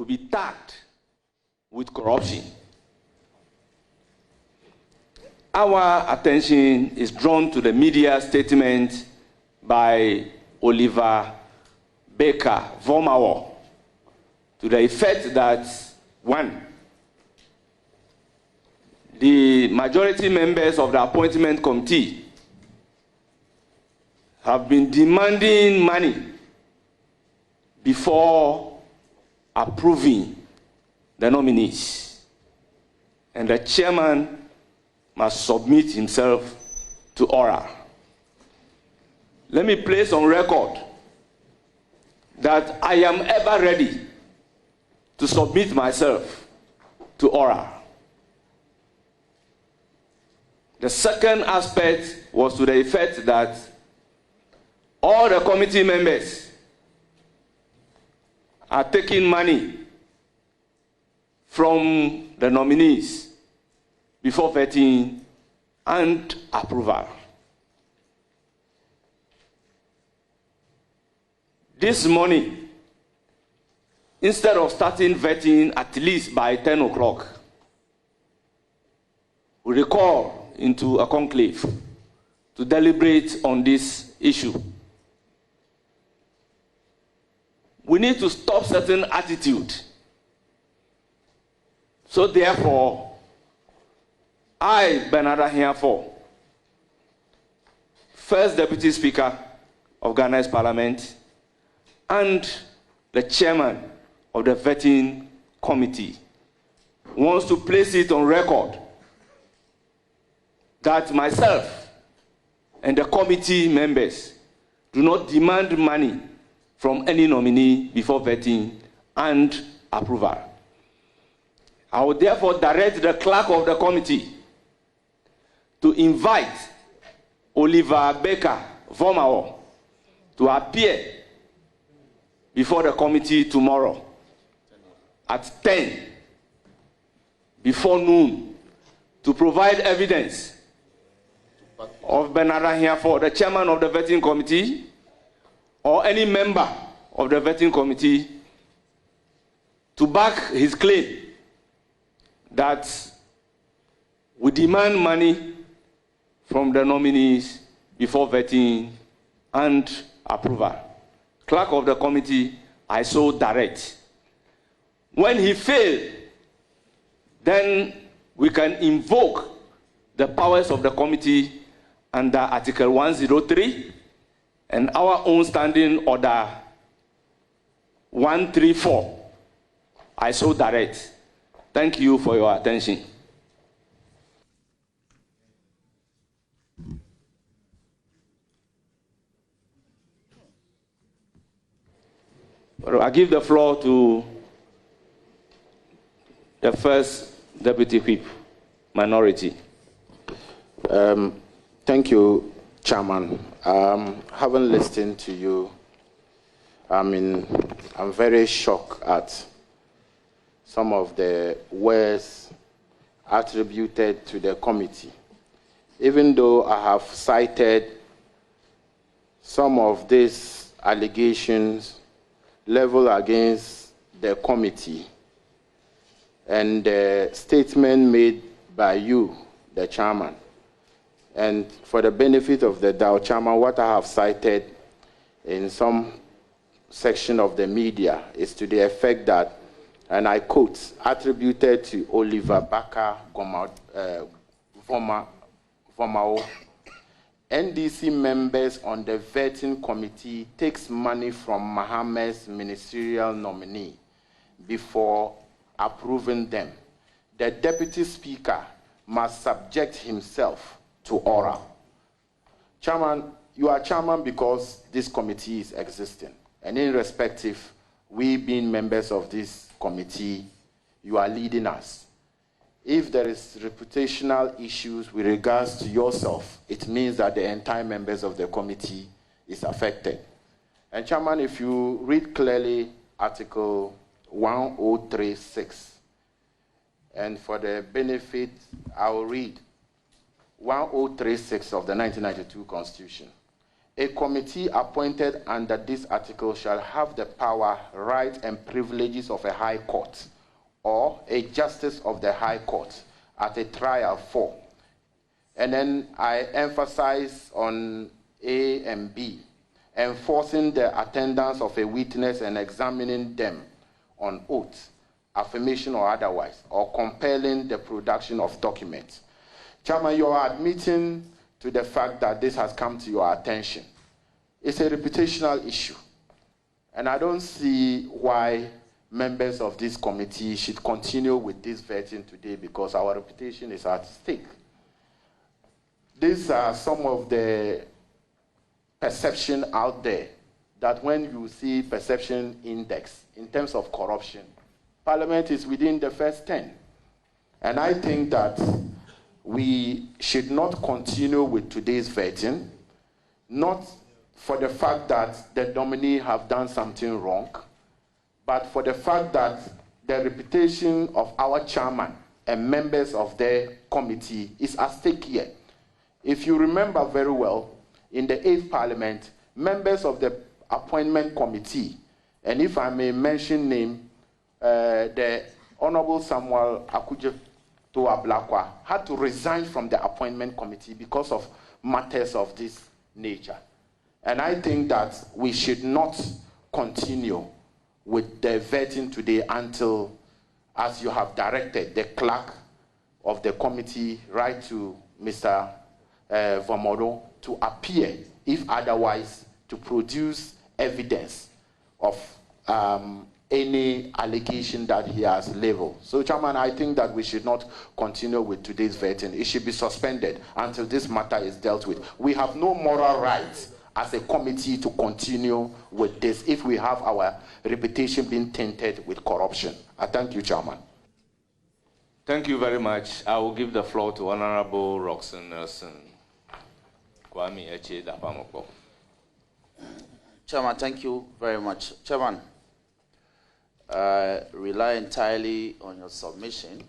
be tagged with corruption. Our attention is drawn to the media statement by Oliver Barker-Vormawor to the effect that, one, the majority members of the appointment committee have been demanding money before approving the nominees, and the chairman must submit himself to oral. Let me place on record that I am ever ready to submit myself to oral. The second aspect was to the effect that all the committee members are taking money from the nominees before vetting and approval. This morning, instead of starting vetting at least by 10 o'clock, we recall into a conclave to deliberate on this issue. We need to stop certain attitude. So therefore, I, Bernard Afenyo-Markin, First Deputy Speaker of Ghana's Parliament, and the Chairman of the Vetting Committee, wants to place it on record that myself and the committee members do not demand money from any nominee before vetting and approval. I will therefore direct the clerk of the committee to invite Oliver Barker-Vormawor to appear before the committee tomorrow at 10 before noon to provide evidence of Bernard Afenyo-Markin, the chairman of the vetting committee, or any member of the vetting committee, to back his claim that we demand money from the nominees before vetting and approval. Clerk of the committee, I so direct. When he failed, then we can invoke the powers of the committee under Article 103 and our own standing order 134. I so direct. Thank you for your attention. I give the floor to the First Deputy Whip, Minority. Thank you, Chairman. Having listened to you, I'm very shocked at some of the words attributed to the committee. Even though I have cited some of these allegations leveled against the committee and the statement made by you, the chairman. And for the benefit of the doubt, Chairman, what I have cited in some section of the media is to the effect that, and I quote, attributed to Oliver Barker-Vormawor, NDC members on the vetting committee takes money from Mohammed's ministerial nominee before approving them. The deputy speaker must subject himself to oral. Chairman, you are chairman because this committee is existing. And irrespective, we being members of this committee, you are leading us. If there is reputational issues with regards to yourself, it means that the entire members of the committee is affected. And Chairman, if you read clearly Article 1036, and for the benefit, I will read 1036 of the 1992 Constitution. A committee appointed under this article shall have the power, rights, and privileges of a high court or a justice of the high court at a trial for. And then I emphasize on A and B, enforcing the attendance of a witness and examining them on oath, affirmation or otherwise, or compelling the production of documents. Chairman, you are admitting to the fact that this has come to your attention. It's a reputational issue. And I don't see why members of this committee should continue with this vetting today because our reputation is at stake. These are some of the perception out there that when you see perception index in terms of corruption, Parliament is within the first 10. And I think that we should not continue with today's vetting, not for the fact that the nominee have done something wrong, but for the fact that the reputation of our chairman and members of the committee is at stake here. If you remember very well, in the 8th Parliament, members of the appointment committee, and if I may mention name, the Honorable Samuel Akudje Ablakwa had to resign from the appointment committee because of matters of this nature. And I think that we should not continue with the vetting today until, as you have directed, the clerk of the committee write to Mr. Vormawor to appear, if otherwise, to produce evidence of any allegation that he has leveled. So, Chairman, I think that we should not continue with today's vetting. It should be suspended until this matter is dealt with. We have no moral rights as a committee to continue with this if we have our reputation being tainted with corruption. I thank you, Chairman. Thank you very much. I will give the floor to Honorable Roxanne Nelson. Kwame Eche Dapamoko. Chairman, thank you very much. Chairman, rely entirely on your submission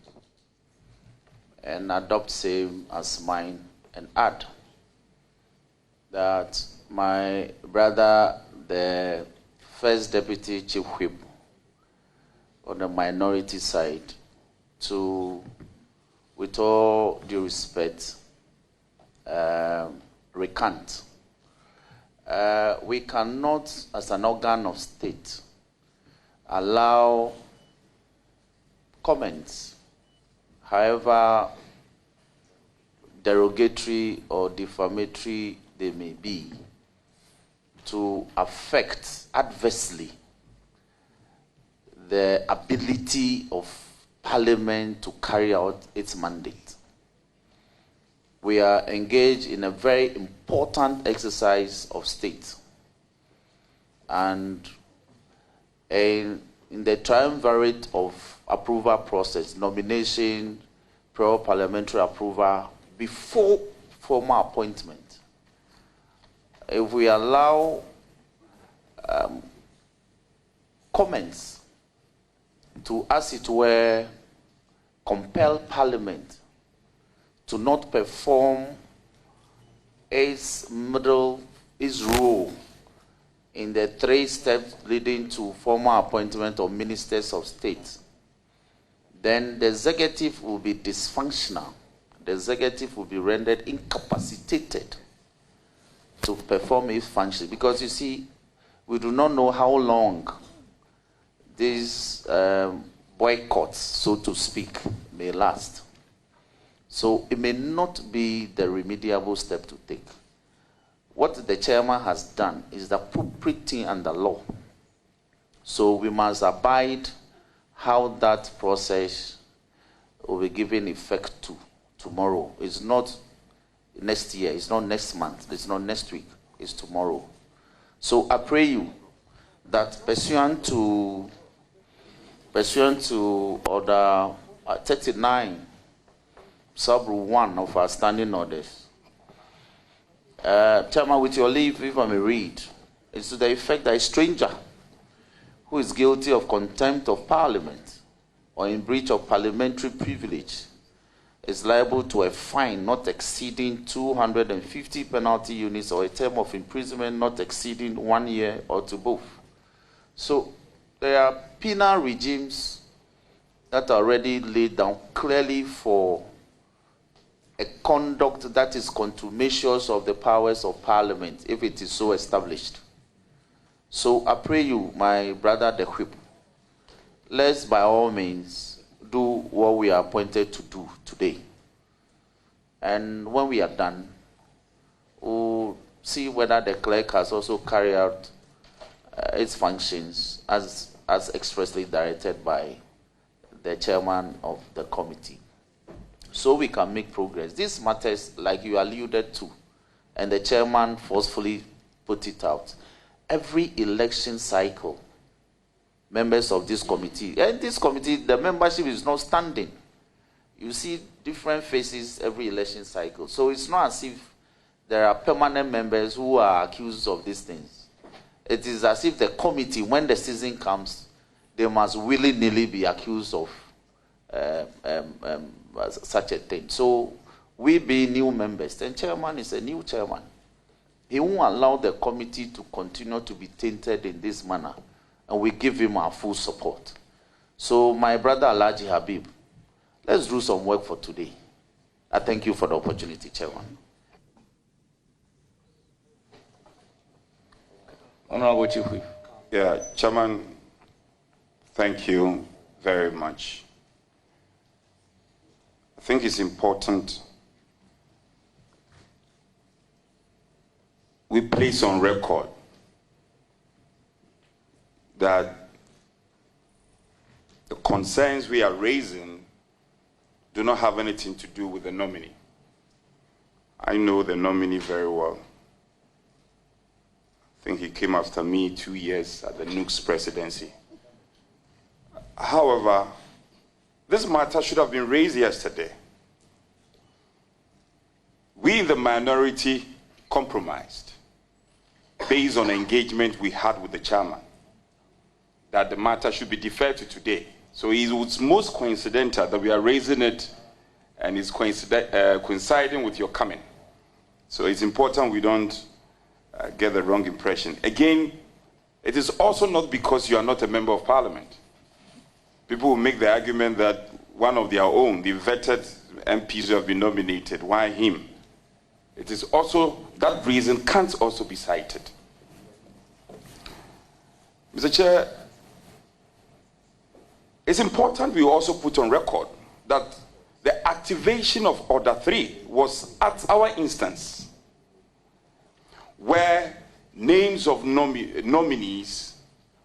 and adopt same as mine and add that my brother, the first deputy chief whip on the minority side, to, with all due respect, recant. We cannot, as an organ of state, allow comments, however derogatory or defamatory they may be, to affect adversely the ability of Parliament to carry out its mandate. We are engaged in a very important exercise of state. And in the triumvirate of approval process, nomination, prior parliamentary approval, before formal appointment, if we allow comments to, as it were, compel Parliament to not perform its role in the 3 steps leading to formal appointment of ministers of state, then the executive will be dysfunctional. The executive will be rendered incapacitated to perform its function. Because you see, we do not know how long these boycotts, so to speak, may last. So it may not be the remediable step to take. What the chairman has done is the appropriate thing under law. So we must abide how that process will be given effect to tomorrow. It's not next year, it's not next month, it's not next week, it's tomorrow. So I pray you that pursuant to Order 39, Sub-Rule 1 of our standing orders, Chairman, with your leave, if I may read, it's to the effect that a stranger who is guilty of contempt of Parliament or in breach of parliamentary privilege is liable to a fine not exceeding 250 penalty units or a term of imprisonment not exceeding 1 year or to both. So there are penal regimes that are already laid down clearly for a conduct that is contumacious of the powers of Parliament, if it is so established. So I pray you, my brother the whip, let's by all means do what we are appointed to do today. And when we are done, we'll see whether the clerk has also carried out its functions as expressly directed by the chairman of the committee, so we can make progress. These matters, like you alluded to, and the chairman forcefully put it out, every election cycle, members of this committee, and this committee, the membership is not standing. You see different faces every election cycle. So it's not as if there are permanent members who are accused of these things. It is as if the committee, when the season comes, they must willy-nilly be accused of such a thing. So we being new members, the chairman is a new chairman. He won't allow the committee to continue to be tainted in this manner, and we give him our full support. So my brother Alhaji Habib, let's do some work for today. I thank you for the opportunity, Chairman. Honorable Chief Whip. Yeah, Chairman, thank you very much. I think it's important we place on record that the concerns we are raising do not have anything to do with the nominee. I know the nominee very well. I think he came after me 2 years at the Nooks presidency. However, this matter should have been raised yesterday. We in the minority compromised based on engagement we had with the chairman that the matter should be deferred to today. So it was most coincidental that we are raising it, and it's coinciding with your coming. So it's important we don't get the wrong impression. Again, it is also not because you are not a member of parliament. People will make the argument that one of their own, the vetted MPs who have been nominated, why him? It is also, that reason can't also be cited. Mr. Chair, it's important we also put on record that the activation of Order 3 was at our instance, where names of nominees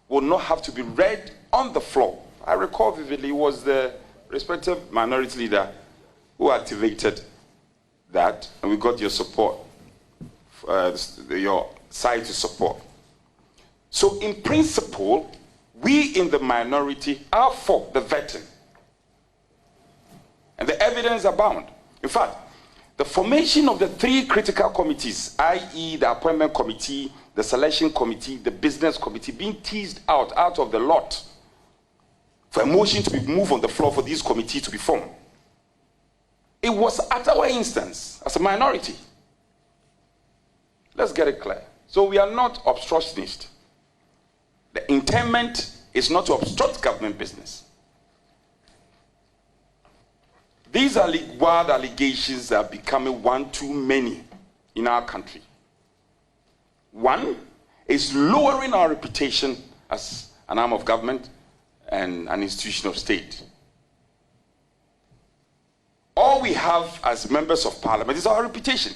will not have to be read on the floor. I recall vividly it was the respective minority leader who activated that, and we got your support, your side to support. So in principle, we in the minority are for the vetting. And the evidence abound. In fact, the formation of the 3 critical committees, i.e. the appointment committee, the selection committee, the business committee, being teased out of the lot for a motion to be moved on the floor for these committees to be formed. It was at our instance as a minority. Let's get it clear. So we are not obstructionists. The intent is not to obstruct government business. These are wild allegations that are becoming one too many in our country. One is lowering our reputation as an arm of government and an institution of state. All we have as members of parliament is our reputation.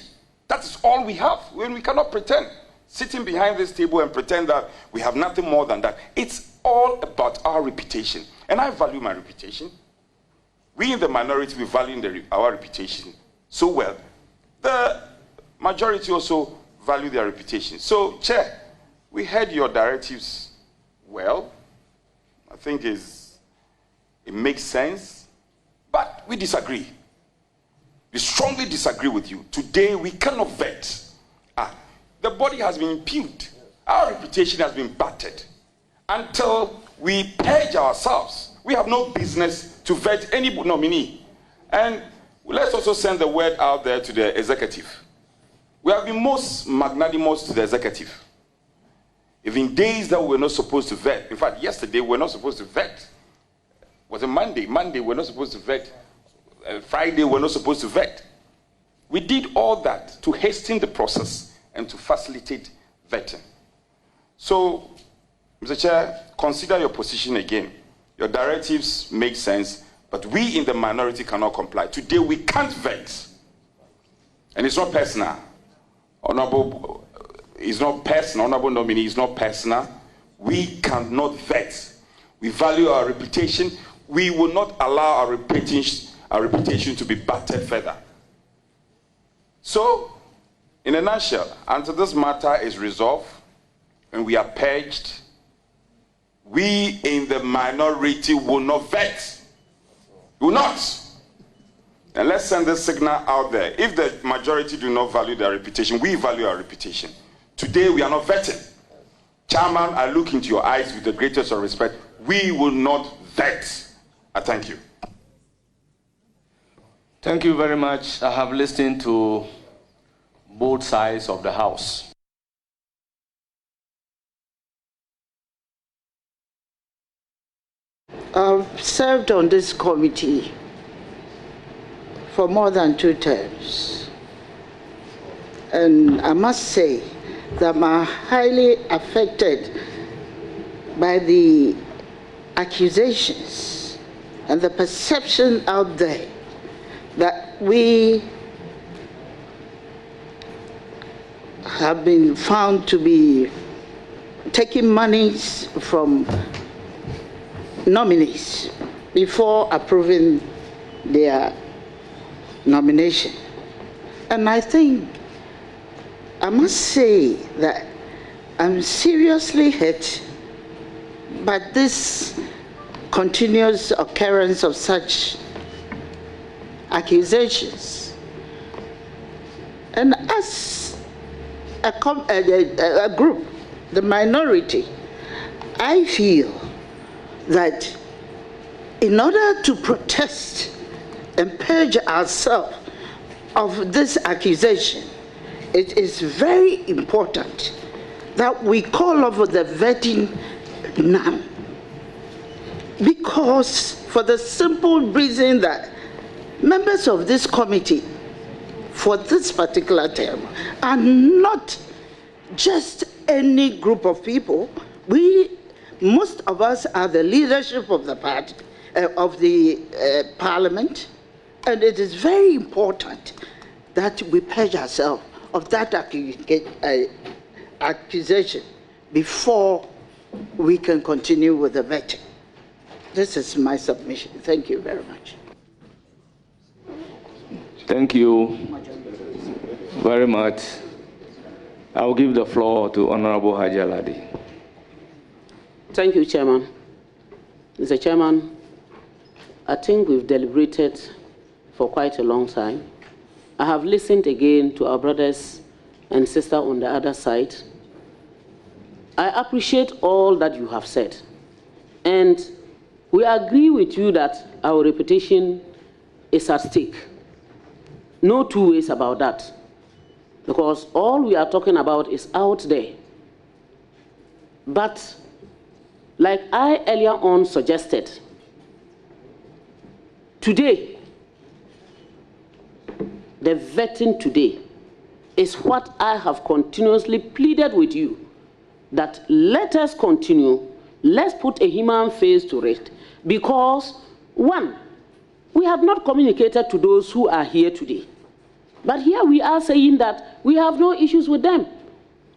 That is all we have. When we cannot pretend, sitting behind this table and pretend that we have nothing more than that. It's all about our reputation. And I value my reputation. We in the minority, we value our reputation so well. The majority also value their reputation. So, Chair, we heard your directives well. I think it makes sense, but we disagree. We strongly disagree with you. Today, we cannot vet. The body has been impugned. Our reputation has been battered. Until we purge ourselves, we have no business to vet any nominee. And let's also send the word out there to the executive. We have been most magnanimous to the executive. Even days that we're not supposed to vet, in fact, yesterday we're not supposed to vet. Was it Monday? Monday we're not supposed to vet. Friday we're not supposed to vet. We did all that to hasten the process and to facilitate vetting. So, Mr. Chair, consider your position again. Your directives make sense, but we in the minority cannot comply. Today we can't vet. And it's not personal. Honorable, it's not personal. Honorable nominee is not personal. We cannot vet. We value our reputation. We will not allow our reputation to be battered further. So, in a nutshell, until this matter is resolved and we are purged, we in the minority will not vet. Will not. And let's send this signal out there. If the majority do not value their reputation, we value our reputation. Today we are not vetting. Chairman, I look into your eyes with the greatest of respect. We will not vet. I thank you. Thank you very much. I have listened to both sides of the House. I've served on this committee for more than 2 terms. And I must say that I'm highly affected by the accusations and the perception out there that we have been found to be taking monies from nominees before approving their nomination. And I think I must say that I'm seriously hurt by this continuous occurrence of such accusations. And as a group, the minority, I feel that in order to protest and purge ourselves of this accusation, it is very important that we call over the vetting now. Because for the simple reason that members of this committee for this particular term are not just any group of people. Most of us are the leadership of the party, of the parliament, and it is very important that we purge ourselves of that accusation before we can continue with the vetting. This is my submission. Thank you very much. Thank you very much. I will give the floor to Honorable Hajaladi. Thank you, Chairman. Mr. Chairman, I think we've deliberated for quite a long time. I have listened again to our brothers and sisters on the other side. I appreciate all that you have said. And we agree with you that our reputation is at stake. No two ways about that. Because all we are talking about is out there. But like I earlier on suggested, today, the vetting today is what I have continuously pleaded with you, that let us continue, let's put a human face to it, because one, we have not communicated to those who are here today. But here we are saying that we have no issues with them.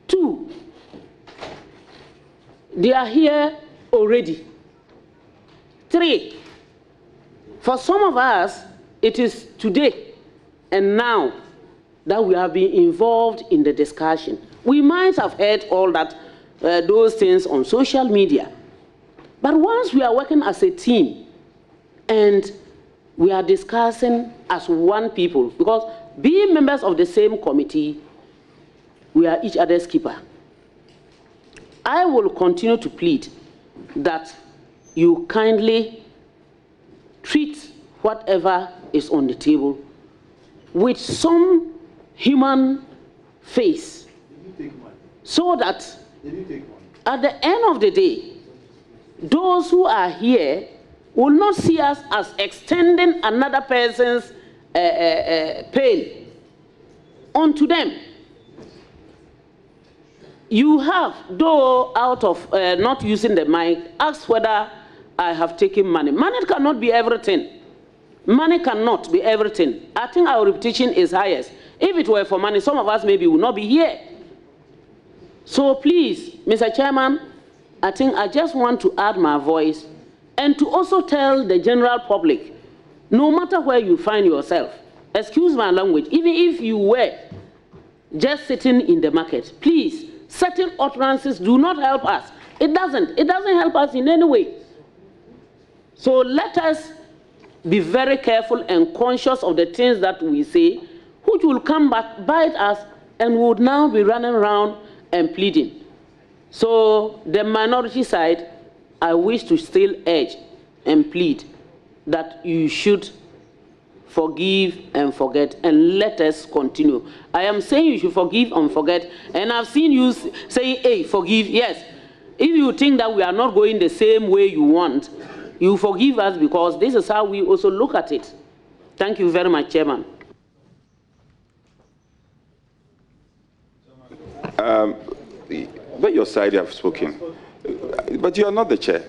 Two, they are here already. Three, for some of us, it is today and now that we have been involved in the discussion. We might have heard all that, those things on social media. But once we are working as a team and we are discussing as one people, because being members of the same committee, we are each other's keeper. I will continue to plead that you kindly treat whatever is on the table with some human face, so that at the end of the day, those who are here will not see us as extending another person's pain onto them. You have, though out of not using the mic, asked whether I have taken money. Money cannot be everything. Money cannot be everything. I think our reputation is highest. If it were for money, some of us maybe would not be here. So please, Mr. Chairman, I think I just want to add my voice and to also tell the general public, no matter where you find yourself, excuse my language, even if you were just sitting in the market, please, certain utterances do not help us. It doesn't help us in any way. So let us be very careful and conscious of the things that we say, which will come back, bite us, and would now be running around and pleading. So the minority side, I wish to still urge and plead that you should forgive and forget, and let us continue. I am saying you should forgive and forget, and I've seen you say, hey, forgive, yes. If you think that we are not going the same way you want, you forgive us, because this is how we also look at it. Thank you very much, Chairman. But your side have spoken, but you are not the chair.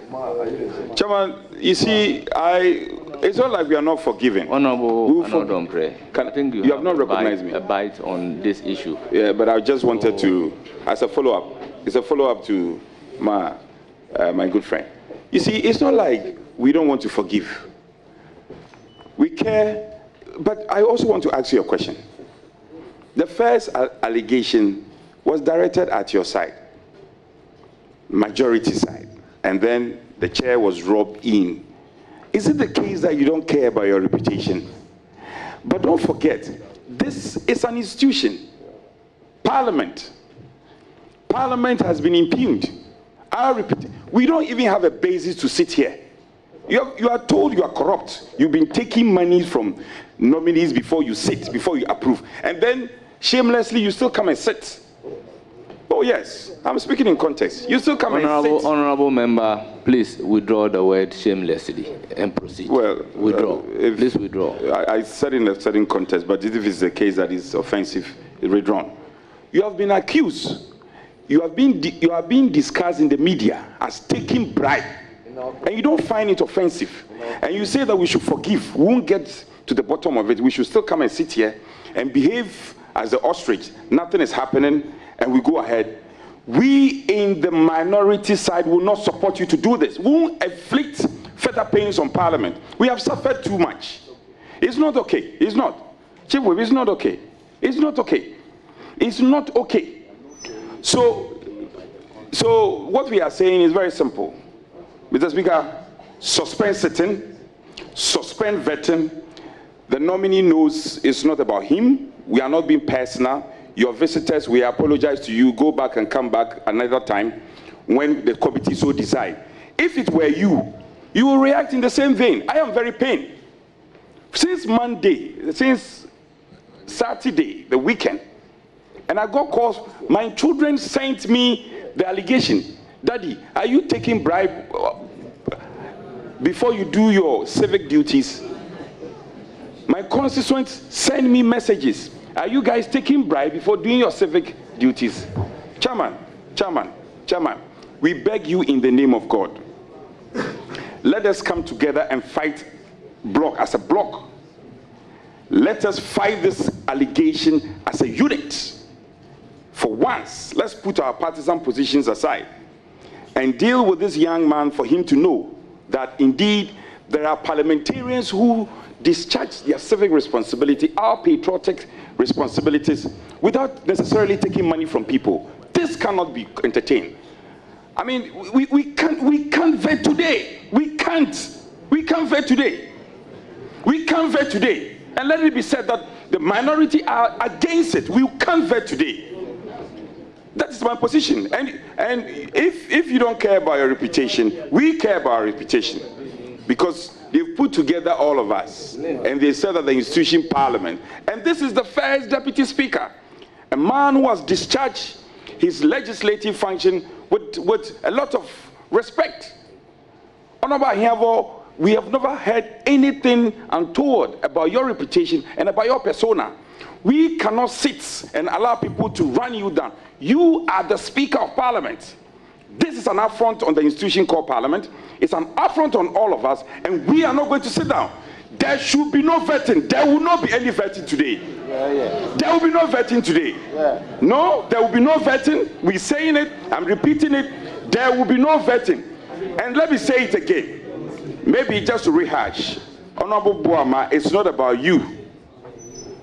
Chairman, you see, it's not like we are not forgiving. Honorable Anodombre, I think you have not recognized me. A bite on this issue. Yeah, but I just wanted to, as a follow-up, it's a follow-up to my good friend. You see, it's not like we don't want to forgive. We care, but I also want to ask you a question. The first allegation was directed at your side, majority side, and then the chair was robbed in. Is it the case that you don't care about your reputation? But don't forget, this is an institution. Parliament. Parliament has been impugned. We don't even have a basis to sit here. You are told you are corrupt. You've been taking money from nominees before you sit, before you approve. And then, shamelessly, you still come and sit. Oh, yes. I'm speaking in context. You still come and sit. Honorable member, please withdraw the word shamelessly and proceed. Well, withdraw. Please withdraw. I said in a certain context, but if it's a case that is offensive, it's withdrawn. You have been accused. You are being discussed in the media as taking bribe. And you don't find it offensive. And you say that we should forgive. We won't get to the bottom of it. We should still come and sit here and behave as the ostrich. Nothing is happening, and we go ahead. We in the minority side will not support you to do this. We won't inflict further pains on Parliament. We have suffered too much. It's not okay. It's not. Chief Whip, it's not okay. It's not okay. It's not okay. So what we are saying is very simple. Mr. Speaker, suspend sitting, suspend vetting. The nominee knows it's not about him. We are not being personal. Your visitors, we apologize to you. Go back and come back another time when the committee so decide. If it were you, you will react in the same vein. I am very pained. Since Monday, since Saturday, the weekend, and I got calls, my children sent me the allegation. Daddy, are you taking bribe before you do your civic duties? My constituents send me messages. Are you guys taking bribe before doing your civic duties? Chairman, we beg you in the name of God. Let us come together and fight as a block. Let us fight this allegation as a unit. For once, let's put our partisan positions aside and deal with this young man for him to know that indeed there are parliamentarians who discharge their civic responsibility, our patriotic responsibilities, without necessarily taking money from people. This cannot be entertained. I mean, we can't vet today. We can't vet today. We can't vet today. And let it be said that the minority are against it. We can't vet today. That is my position. And if you don't care about your reputation, we care about our reputation. because they've put together all of us, and they said that the institution Parliament, and this is the first Deputy Speaker, a man who has discharged his legislative function with a lot of respect. Honorable Ahemfo, we have never heard anything untoward about your reputation and about your persona. We cannot sit and allow people to run you down. You are the Speaker of Parliament. This is an affront on the institution called Parliament. It's an affront on all of us, and we are not going to sit down. There should be no vetting. There will not be any vetting today. There will be no vetting today. No, there will be no vetting. We're saying it, I'm repeating it. There will be no vetting. And let me say it again. Maybe just to rehash. Honorable Boama, it's not about you.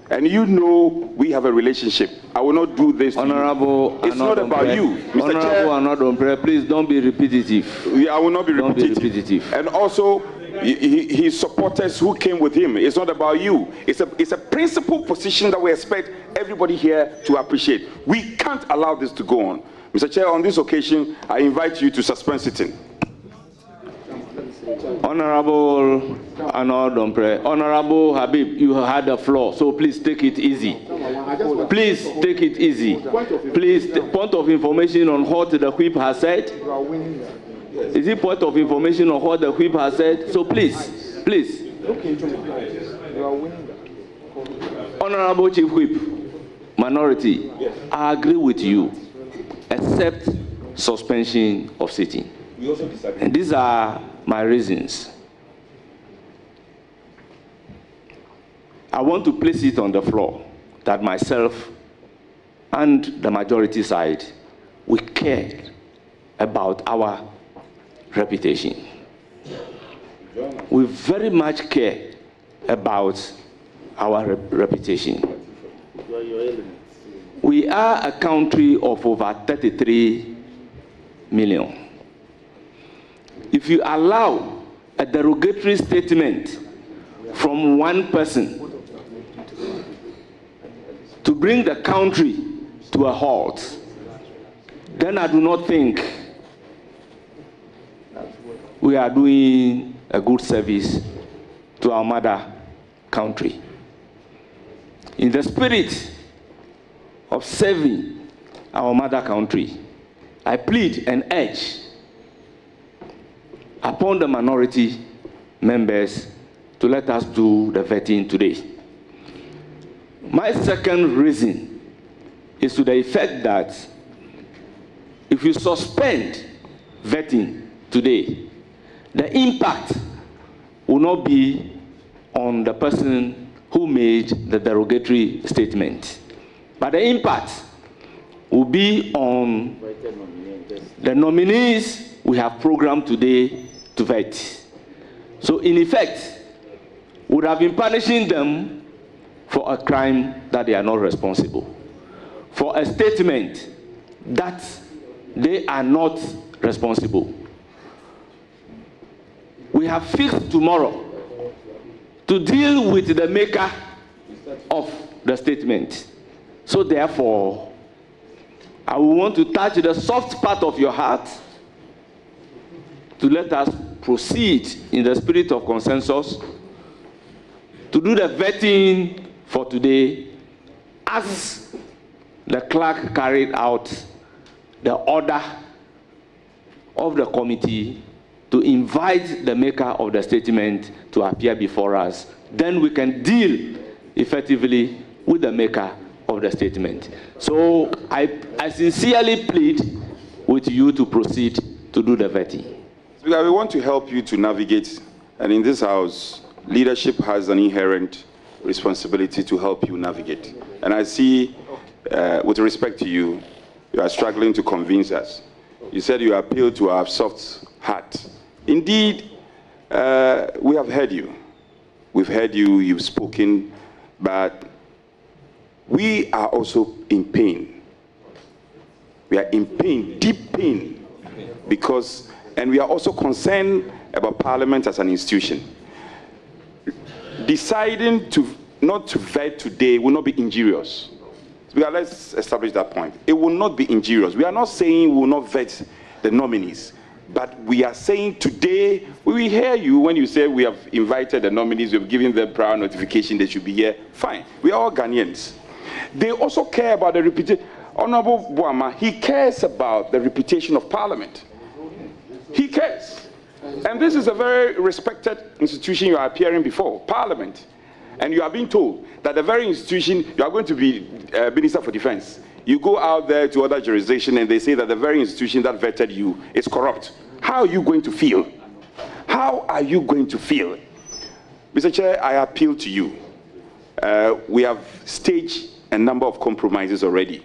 And you know we have a relationship. I will not do this to Honorable, you. It's not about you, Mr. Chair. Honorable, please don't be repetitive. Yeah, I will not be repetitive. Don't be repetitive. And also, his supporters who came with him. It's not about you. It's a principal position that we expect everybody here to appreciate. We can't allow this to go on. Mr. Chair, on this occasion, I invite you to suspend sitting. Honorable Habib, you had the floor, so please take it easy. Please take it easy. Please, the point of information on what the whip has said. Is it point of information on what the whip has said? So please. Honorable Chief Whip, minority, I agree with you, except suspension of sitting. And these are my reasons. I want to place it on the floor that myself and the majority side, we care about our reputation. We very much care about our reputation. We are a country of over 33 million. If you allow a derogatory statement from one person to bring the country to a halt, then I do not think we are doing a good service to our mother country. In the spirit of serving our mother country, I plead and urge upon the minority members to let us do the vetting today. My second reason is to the effect that if you suspend vetting today, the impact will not be on the person who made the derogatory statement, but the impact will be on the nominees we have programmed today to vet. So in effect, we would have been punishing them for a crime that they are not responsible, for a statement that they are not responsible. We have fixed tomorrow to deal with the maker of the statement. So therefore, I will want to touch the soft part of your heart to let us proceed in the spirit of consensus to do the vetting for today as the clerk carried out the order of the committee to invite the maker of the statement to appear before us. Then we can deal effectively with the maker of the statement. So I sincerely plead with you to proceed to do the vetting. We want to help you to navigate, and in this house, leadership has an inherent responsibility to help you navigate. And I see, with respect to you, you are struggling to convince us. You said you appeal to our soft heart. Indeed, we have heard you. We've heard you, you've spoken, but we are also in pain. We are in pain, deep pain, because, and we are also concerned about Parliament as an institution. Deciding not to vet today will not be injurious. Let's establish that point. It will not be injurious. We are not saying we will not vet the nominees, But we are saying today, we hear you when you say we have invited the nominees, we have given them prior notification, they should be here. Fine. We are all Ghanaians. They also care about the reputation. Honorable Boama, he cares about the reputation of Parliament. He cares. And this is a very respected institution you are appearing before, Parliament. And you are being told that the very institution, you are going to be Minister for Defense. You go out there to other jurisdictions and they say that the very institution that vetted you is corrupt. How are you going to feel? How are you going to feel? Mr. Chair, I appeal to you. We have staged a number of compromises already.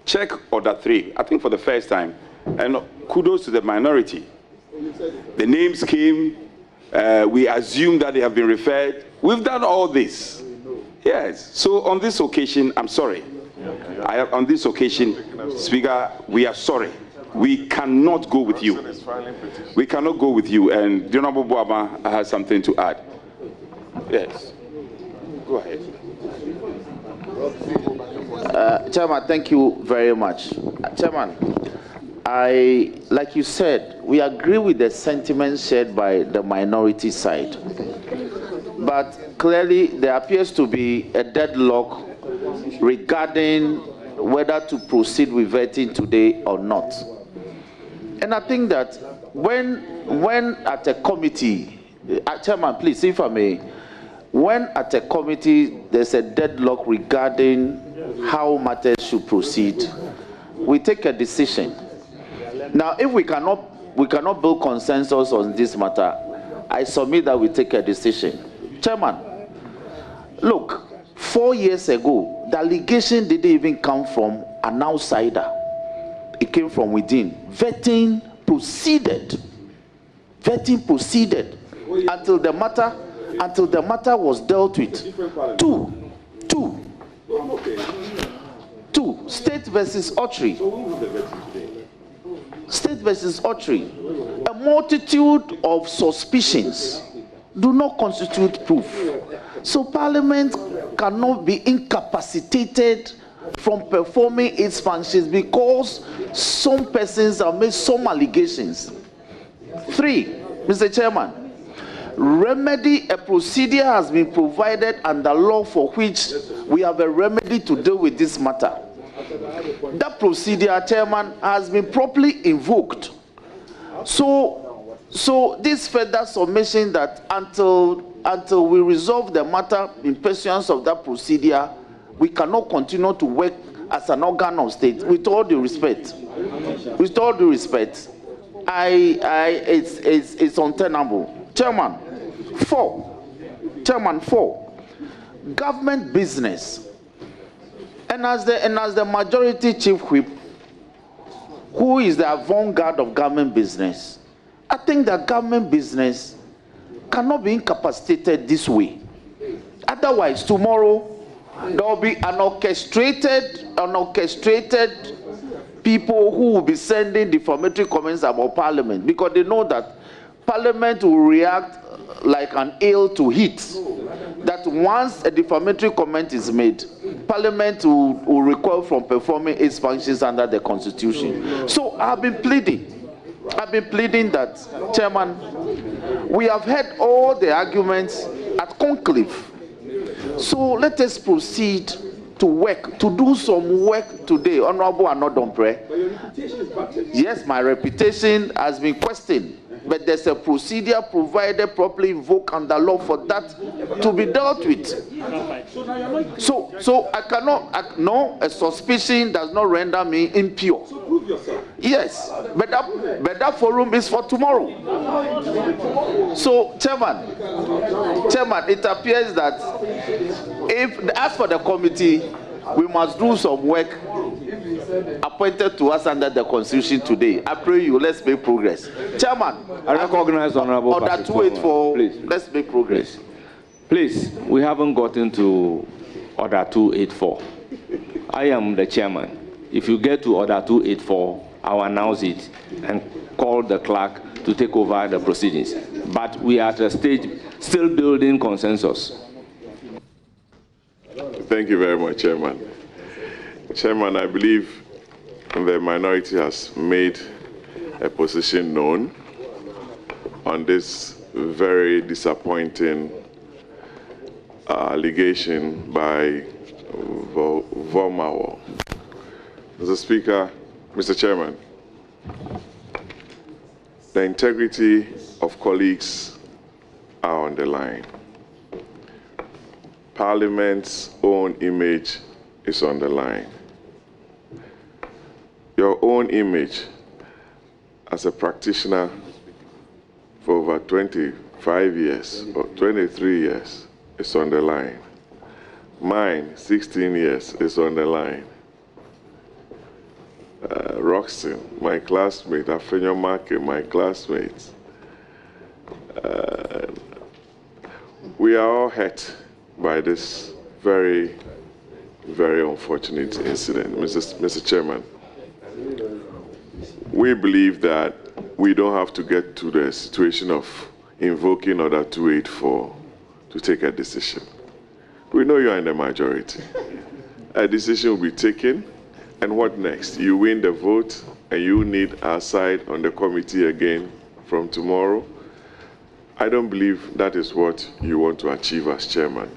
Check Order 3, I think for the first time, and kudos to the minority. The names came, we assume that they have been referred. We've done all this. Yes, so on this occasion, I'm sorry. On this occasion, Speaker, we are sorry. We cannot go with you. We cannot go with you, and the Honorable Boama has something to add. Yes, go ahead. Chairman, thank you very much. Chairman, like you said, we agree with the sentiments shared by the minority side. But clearly, there appears to be a deadlock regarding whether to proceed with vetting today or not. And I think that when at a committee, Chairman, please, if I may, when at a committee there's a deadlock regarding how matters should proceed, we take a decision. Now, if we cannot build consensus on this matter, I submit that we take a decision. Chairman, look, 4 years ago, the allegation didn't even come from an outsider. It came from within. Vetting proceeded. Vetting proceeded until the matter was dealt with. Two. State versus Autry. State versus Autry. A multitude of suspicions do not constitute proof. So Parliament cannot be incapacitated from performing its functions because some persons have made some allegations. 3, Mr. Chairman, remedy, a procedure has been provided under law for which we have a remedy to deal with this matter. That procedure, Chairman, has been properly invoked. So this further submission that until we resolve the matter in pursuance of that procedure, we cannot continue to work as an organ of state. With all due respect, it's untenable. Chairman, 4, government business. And as the majority chief whip, who is the avant-garde of government business, I think that government business cannot be incapacitated this way. Otherwise, tomorrow, there will be an orchestrated people who will be sending defamatory comments about Parliament, because they know that Parliament will react like an ale to heat. That once a defamatory comment is made, Parliament will recoil from performing its functions under the Constitution. So I've been pleading that, Chairman, we have heard all the arguments at conclave. So let us proceed to work, to do some work today. Honorable Anodompre. Yes, my reputation has been questioned, but there's a procedure provided, properly invoked under law for that to be dealt with. So I cannot, no, a suspicion does not render me impure. Yes, but that forum is for tomorrow. So, Chairman, it appears that as for the committee, we must do some work appointed to us under the Constitution today. I pray you, let's make progress. Chairman, I recognize Honorable Order 284, please. Let's make progress. Please, we haven't gotten to Order 284. I am the chairman. If you get to Order 284, I'll announce it and call the clerk to take over the proceedings. But we are at a stage still building consensus. Thank you very much, Chairman. Chairman, I believe the minority has made a position known on this very disappointing allegation by Vormawor. Mr. Speaker, Mr. Chairman, the integrity of colleagues are on the line. Parliament's own image is on the line. Your own image as a practitioner for over 25 years or 23 years is on the line. Mine, 16 years, is on the line. Roxton, my classmate, Afenyo-Markin, my classmates. We are all hurt by this very, very unfortunate incident. Mr. Chairman, we believe that we don't have to get to the situation of invoking Order 284 to take a decision. We know you are in the majority. A decision will be taken, and what next? You win the vote, and you need our side on the committee again from tomorrow. I don't believe that is what you want to achieve as chairman.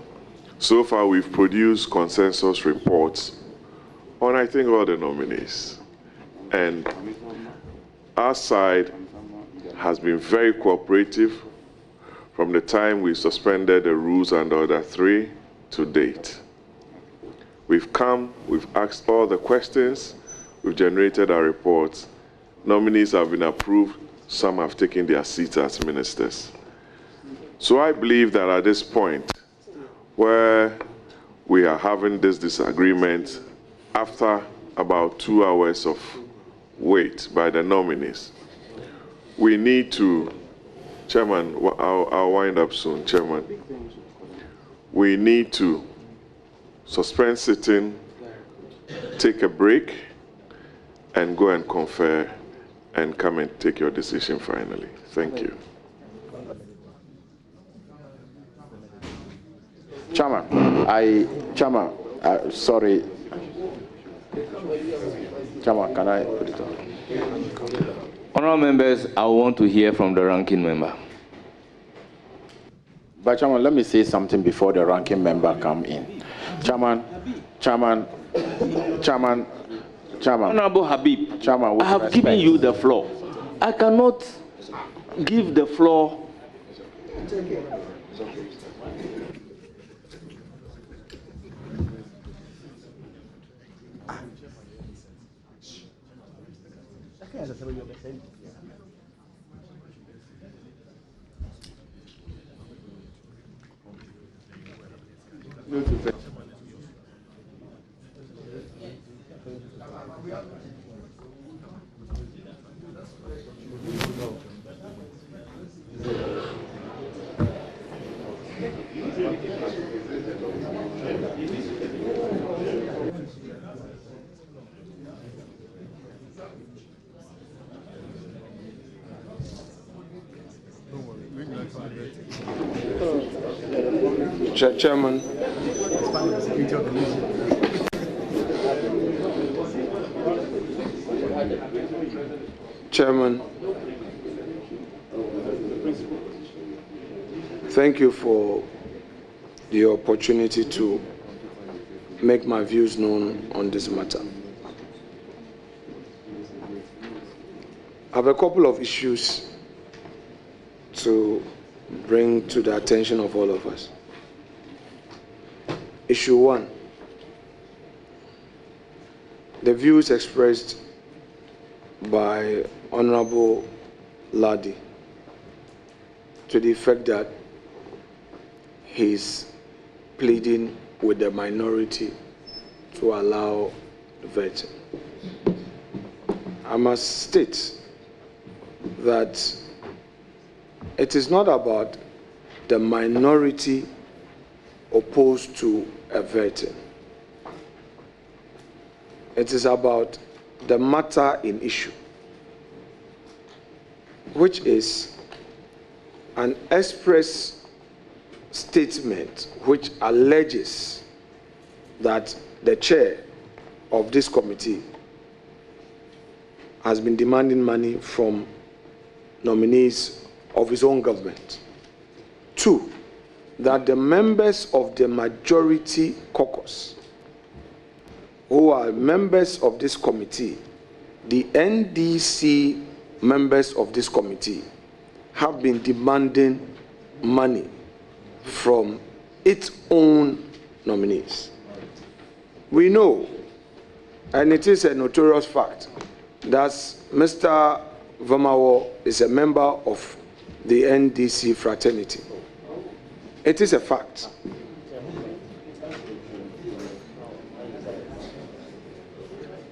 So far, we've produced consensus reports on, I think, all the nominees. And our side has been very cooperative from the time we suspended the rules under Order 3 to date. We've come, we've asked all the questions, we've generated our reports. Nominees have been approved, some have taken their seats as ministers. So I believe that at this point, where we are having this disagreement after about 2 hours of wait by the nominees, we need to, Chairman, I'll wind up soon, Chairman. We need to suspend sitting, take a break, and go and confer and come and take your decision finally. Thank you. Chairman, sorry. Chairman, can I put it on? Honourable members, I want to hear from the ranking member. But Chairman, let me say something before the ranking member come in. Chairman. Honourable Habib, Chairman, I have given you the floor. I cannot give the floor. Chairman. Chairman, thank you for the opportunity to make my views known on this matter. I have a couple of issues to bring to the attention of all of us. Issue 1, the views expressed by Honorable Ladi to the effect that he's pleading with the minority to allow vetting. I must state that it is not about the minority opposed to a vetting. It is about the matter in issue, which is an express statement which alleges that the chair of this committee has been demanding money from nominees of his own government. 2, that the members of the majority caucus, who are members of this committee, the NDC members of this committee, have been demanding money from its own nominees. We know, and it is a notorious fact, that Mr. Vormawor is a member of the NDC fraternity. It is a fact.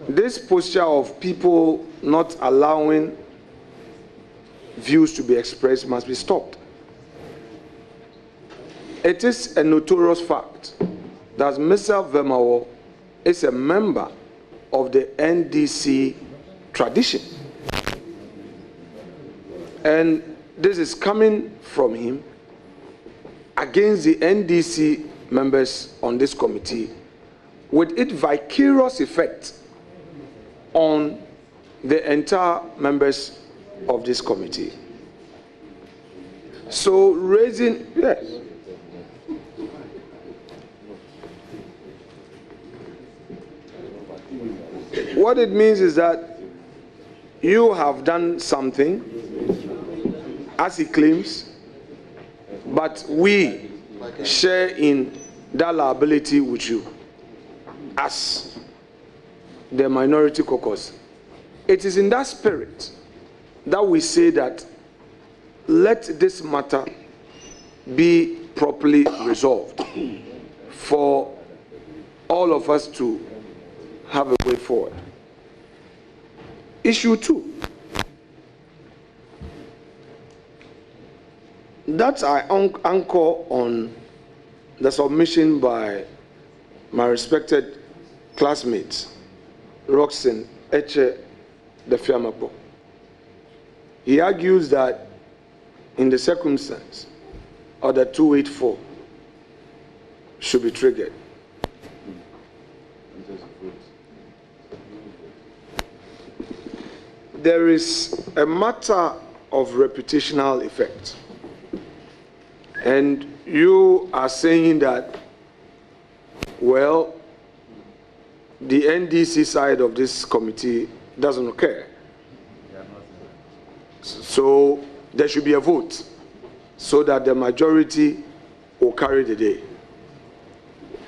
This posture of people not allowing views to be expressed must be stopped. It is a notorious fact that Mr. Vormawor is a member of the NDC tradition. And this is coming from him against the NDC members on this committee, with its vicarious effect on the entire members of this committee. So raising, yes. What it means is that you have done something, as he claims, but we share in that liability with you as the minority caucus. It is in that spirit that we say that let this matter be properly resolved for all of us to have a way forward. Issue 2. That I anchor on the submission by my respected classmates, Roxanne Eche de Fiamapo. He argues that in the circumstance, Order 284 should be triggered. There is a matter of reputational effect. And you are saying that, well, the NDC side of this committee doesn't care. So there should be a vote so that the majority will carry the day.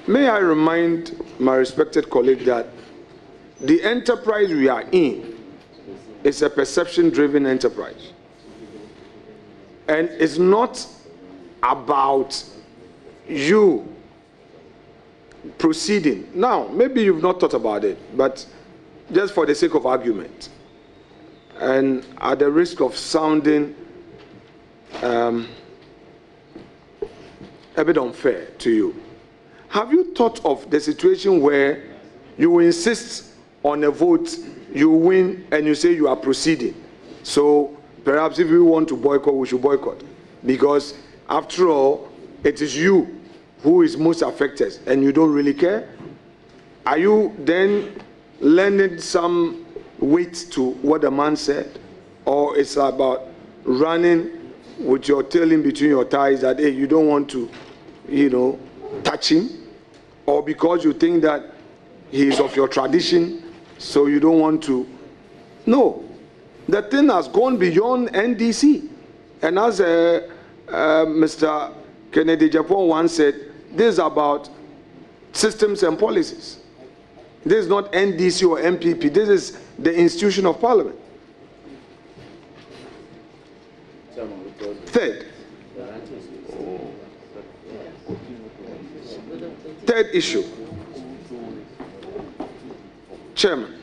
May I remind my respected colleague that the enterprise we are in is a perception-driven enterprise. And it's not about you proceeding. Now, maybe you've not thought about it, but just for the sake of argument, and at the risk of sounding a bit unfair to you, have you thought of the situation where you insist on a vote, you win, and you say you are proceeding? So perhaps if we want to boycott, we should boycott. Because after all, it is you who is most affected, and you don't really care. Are you then lending some weight to what the man said? Or it's about running with your tail in between your thighs that, hey, you don't want to, touch him? Or because you think that he is of your tradition, so you don't want to? No. The thing has gone beyond NDC. And as Mr. Kennedy Japan once said, this is about systems and policies. This is not NDC or MPP. This is the institution of Parliament. Third issue. Chairman,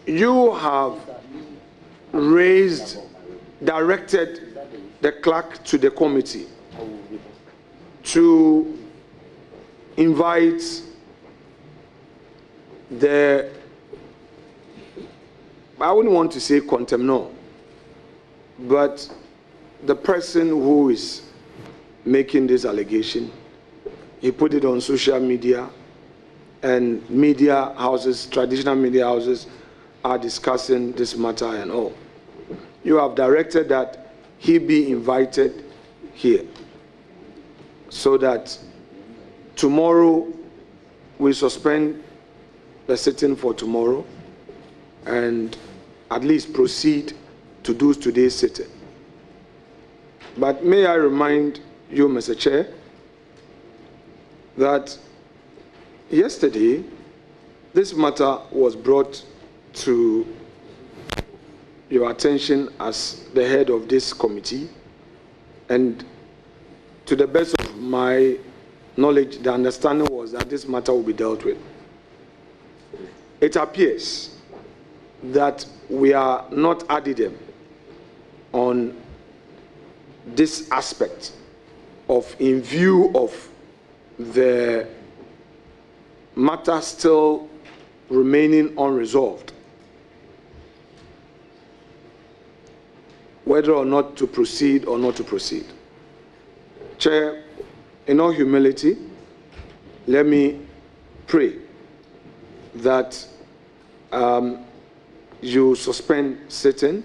you have directed the clerk to the committee to invite the, I wouldn't want to say contemnor, but the person who is making this allegation. He put it on social media and media houses, traditional media houses, are discussing this matter and all. You have directed that he be invited here so that tomorrow we suspend the sitting for tomorrow and at least proceed to do today's sitting. But may I remind you, Mr. Chair, that yesterday this matter was brought to your attention as the head of this committee, and to the best of my knowledge, the understanding was that this matter will be dealt with. It appears that we are not adding on this aspect of, in view of the matter still remaining unresolved, whether or not to proceed or not to proceed. Chair, in all humility, let me pray that you suspend sitting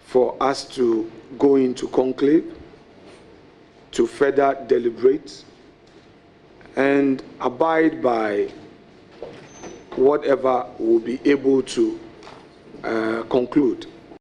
for us to go into conclave, to further deliberate and abide by whatever we'll be able to conclude.